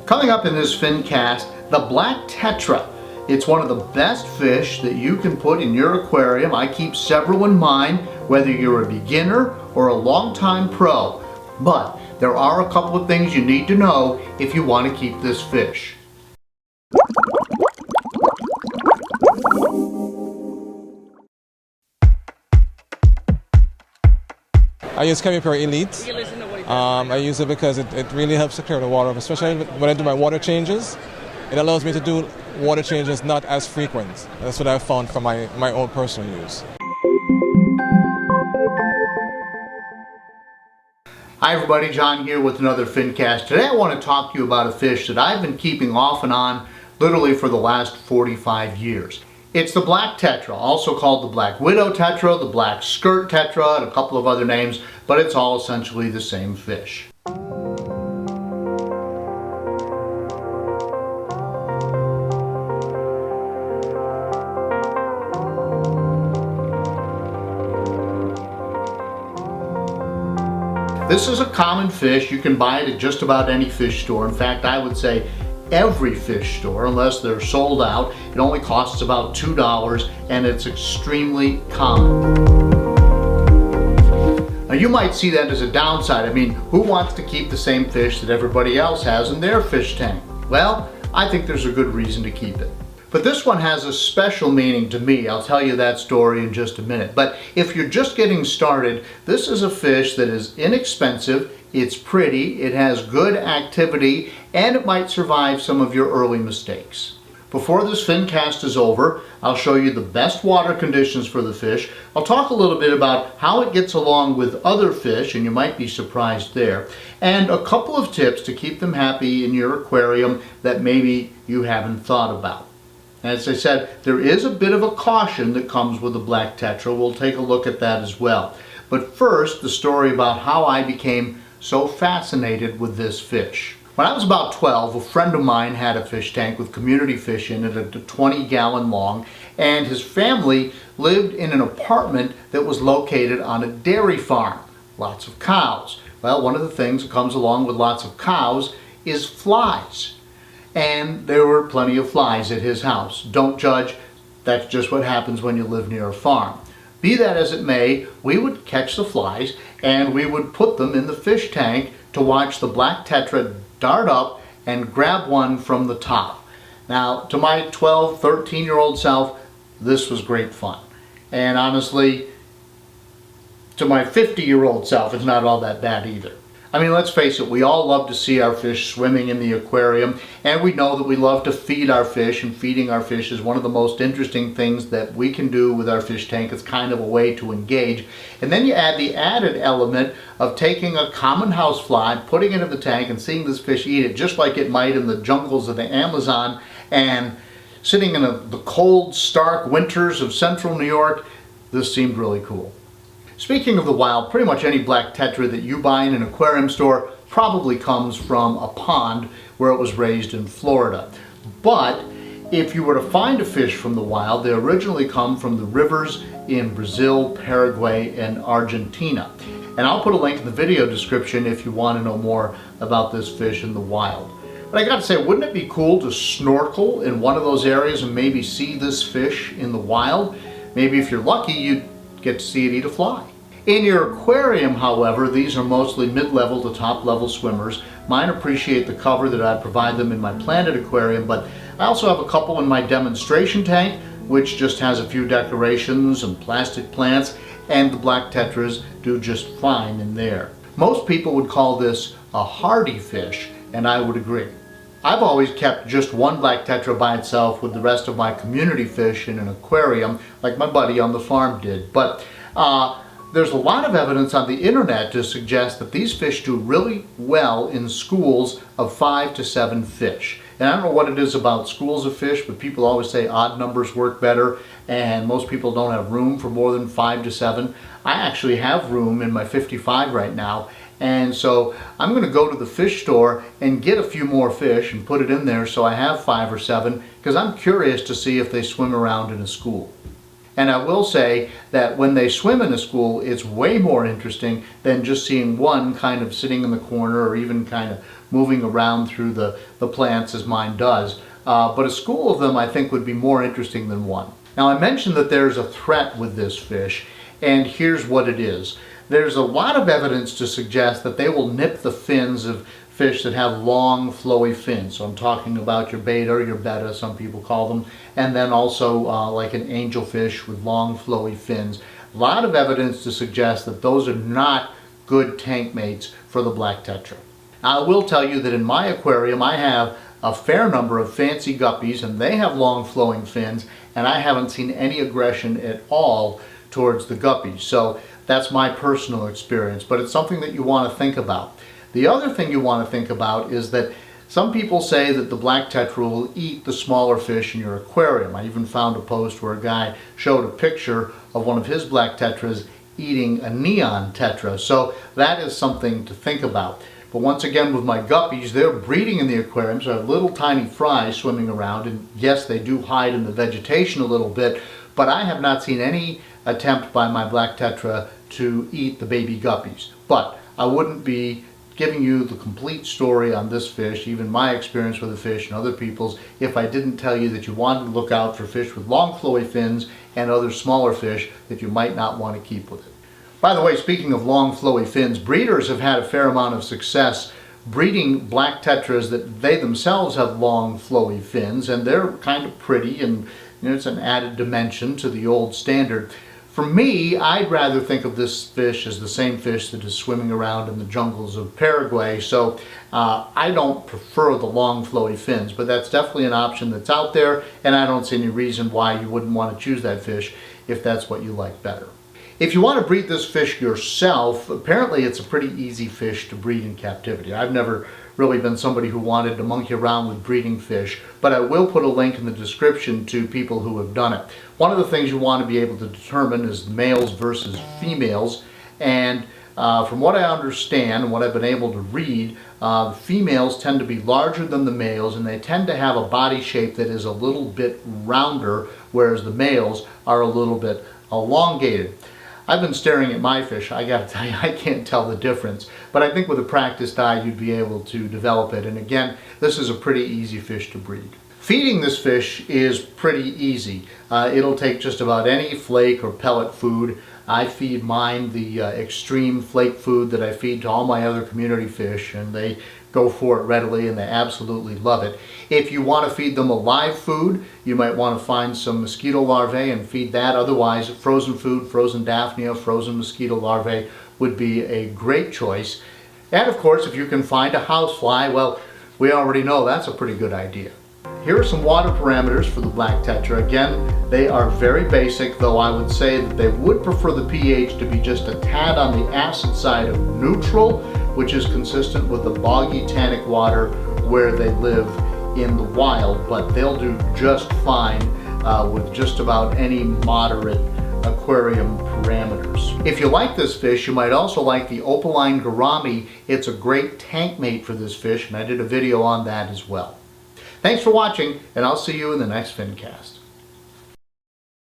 Coming up in this Fincast, the Black Tetra. It's one of the best fish that you can put in your aquarium. I keep several in mind, whether you're a beginner or a longtime pro. But there are a couple of things you need to know if you want to keep this fish. I use Chemipure Elite. I use it because it really helps to clear the water, especially when I do my water changes. It allows me to do water changes not as frequent. That's what I've found for my own personal use. Hi everybody, John here with another Fincast. Today I want to talk to you about a fish that I've been keeping off and on literally for the last 45 years. It's the Black Tetra, also called the Black Widow Tetra, the Black Skirt Tetra, and a couple of other names, but it's all essentially the same fish. This is a common fish. You can buy it at just about any fish store. In fact, I would say every fish store, unless they're sold out. It only costs about $2 and it's extremely common. Now you might see that as a downside. I mean, who wants to keep the same fish that everybody else has in their fish tank? Well, I think there's a good reason to keep it. But this one has a special meaning to me. I'll tell you that story in just a minute. But if you're just getting started, this is a fish that is inexpensive, it's pretty, it has good activity, and it might survive some of your early mistakes. Before this Fincast is over, I'll show you the best water conditions for the fish. I'll talk a little bit about how it gets along with other fish, and you might be surprised there, and a couple of tips to keep them happy in your aquarium that maybe you haven't thought about. As I said, there is a bit of a caution that comes with the Black Tetra. We'll take a look at that as well. But first, the story about how I became so fascinated with this fish. When I was about 12, a friend of mine had a fish tank with community fish in it, a 20-gallon long, and his family lived in an apartment that was located on a dairy farm. Lots of cows. Well, one of the things that comes along with lots of cows is flies. And there were plenty of flies at his house. Don't judge, that's just what happens when you live near a farm. Be that as it may, we would catch the flies and we would put them in the fish tank to watch the Black Tetra dart up and grab one from the top. Now, to my 12, 13-year-old self, this was great fun. And honestly, to my 50-year-old self, it's not all that bad either. I mean, let's face it, we all love to see our fish swimming in the aquarium, and we know that we love to feed our fish, and feeding our fish is one of the most interesting things that we can do with our fish tank. It's kind of a way to engage. And then you add the added element of taking a common housefly, putting it in the tank, and seeing this fish eat it just like it might in the jungles of the Amazon, and sitting in the cold, stark winters of central New York. This seemed really cool. Speaking of the wild, pretty much any Black Tetra that you buy in an aquarium store probably comes from a pond where it was raised in Florida. But if you were to find a fish from the wild, they originally come from the rivers in Brazil, Paraguay, and Argentina. And I'll put a link in the video description if you want to know more about this fish in the wild. But I gotta say, wouldn't it be cool to snorkel in one of those areas and maybe see this fish in the wild? Maybe if you're lucky, you'd get to see it eat a fly. In your aquarium, however, these are mostly mid-level to top-level swimmers. Mine appreciate the cover that I provide them in my planted aquarium, but I also have a couple in my demonstration tank, which just has a few decorations and plastic plants, and the Black Tetras do just fine in there. Most people would call this a hardy fish, and I would agree. I've always kept just one Black Tetra by itself with the rest of my community fish in an aquarium, like my buddy on the farm did. But there's a lot of evidence on the internet to suggest that these fish do really well in schools of 5 to 7 fish. And I don't know what it is about schools of fish, but people always say odd numbers work better, and most people don't have room for more than 5 to 7. I actually have room in my 55 right now, and so I'm going to go to the fish store and get a few more fish and put it in there so I have 5 or 7, because I'm curious to see if they swim around in a school. And I will say that when they swim in a school, it's way more interesting than just seeing one kind of sitting in the corner or even kind of moving around through the plants as mine does. But a school of them I think would be more interesting than one. Now I mentioned that there's a threat with this fish, and here's what it is. There's a lot of evidence to suggest that they will nip the fins of fish that have long flowy fins. So I'm talking about your beta or your betta, some people call them, and then also like an angelfish with long flowy fins. A lot of evidence to suggest that those are not good tank mates for the Black Tetra. I will tell you that in my aquarium I have a fair number of fancy guppies, and they have long flowing fins, and I haven't seen any aggression at all towards the guppies. So that's my personal experience, but it's something that you want to think about. The other thing you want to think about is that some people say that the Black Tetra will eat the smaller fish in your aquarium. I even found a post where a guy showed a picture of one of his Black Tetras eating a neon tetra. So that is something to think about. But once again, with my guppies, they're breeding in the aquarium, so I have little tiny fries swimming around, and yes, they do hide in the vegetation a little bit, but I have not seen any attempt by my Black Tetra to eat the baby guppies. But I wouldn't be giving you the complete story on this fish, even my experience with the fish and other people's, if I didn't tell you that you wanted to look out for fish with long flowy fins and other smaller fish that you might not want to keep with it. By the way, speaking of long flowy fins, breeders have had a fair amount of success breeding Black Tetras that they themselves have long flowy fins, and they're kind of pretty, and it's an added dimension to the old standard. For me, I'd rather think of this fish as the same fish that is swimming around in the jungles of Paraguay, so I don't prefer the long flowy fins, but that's definitely an option that's out there, and I don't see any reason why you wouldn't want to choose that fish if that's what you like better. If you want to breed this fish yourself, apparently it's a pretty easy fish to breed in captivity. I've never really been somebody who wanted to monkey around with breeding fish, but I will put a link in the description to people who have done it. One of the things you want to be able to determine is males versus females, and from what I understand and what I've been able to read, females tend to be larger than the males, and they tend to have a body shape that is a little bit rounder, whereas the males are a little bit elongated. I've been staring at my fish. I gotta tell you, I can't tell the difference. But I think with a practiced eye, you'd be able to develop it. And again, this is a pretty easy fish to breed. Feeding this fish is pretty easy. It'll take just about any flake or pellet food. I feed mine the extreme flake food that I feed to all my other community fish, and they go for it readily and they absolutely love it. If you want to feed them a live food, you might want to find some mosquito larvae and feed that. Otherwise, frozen food, frozen Daphnia, frozen mosquito larvae would be a great choice. And of course, if you can find a housefly, well, we already know that's a pretty good idea. Here are some water parameters for the Black Tetra. Again, they are very basic, though I would say that they would prefer the pH to be just a tad on the acid side of neutral, which is consistent with the boggy tannic water where they live in the wild, but they'll do just fine with just about any moderate aquarium parameters. If you like this fish, you might also like the opaline gourami. It's a great tank mate for this fish, and I did a video on that as well. Thanks for watching, and I'll see you in the next Fincast.